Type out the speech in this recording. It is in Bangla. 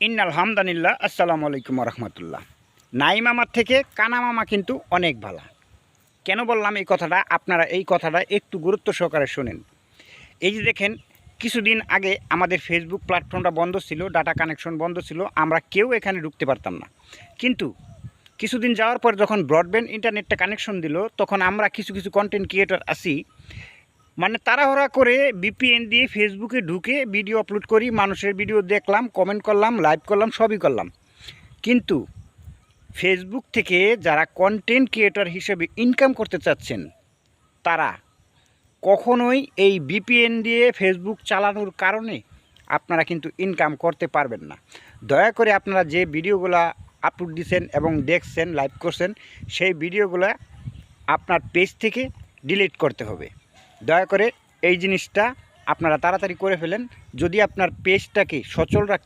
আলহামদুলিল্লাহ। আসসালামু আলাইকুম রহমতুল্লাহ। নাই মামার থেকে কানা মামা কিন্তু অনেক ভালো। কেন বললাম এই কথাটা? আপনারা এই কথাটা একটু গুরুত্ব সহকারে শোনেন। এই যে দেখেন, কিছুদিন আগে আমাদের ফেসবুক প্ল্যাটফর্মটা বন্ধ ছিল, ডাটা কানেকশন বন্ধ ছিল, আমরা কেউ এখানে ঢুকতে পারতাম না। কিন্তু কিছুদিন যাওয়ার পর যখন ব্রডব্যান্ড ইন্টারনেটটা কানেকশন দিল, তখন আমরা কিছু কিছু কন্টেন্ট ক্রিয়েটর আছি, মানে তাড়াহুড়া করে ভিপিএন দিয়ে ফেসবুকে ঢুকে ভিডিও আপলোড করি, মানুষের ভিডিও দেখলাম, কমেন্ট করলাম, লাইভ করলাম, সবই করলাম। কিন্তু ফেসবুক থেকে যারা কন্টেন্ট ক্রিয়েটর হিসেবে ইনকাম করতে চাচ্ছেন, তারা কখনোই এই ভিপিএন দিয়ে ফেসবুক চালানোর কারণে আপনারা কিন্তু ইনকাম করতে পারবেন না। দয়া করে আপনারা যে ভিডিওগুলো আপলোড দিচ্ছেন এবং দেখছেন, লাইভ করছেন, সেই ভিডিওগুলো আপনার পেজ থেকে ডিলিট করতে হবে। দয়া করে এই জিনিসটা আপনারা তাড়াতাড়ি করে ফেলেন, যদি আপনার পেজটাকে সচল রাখতে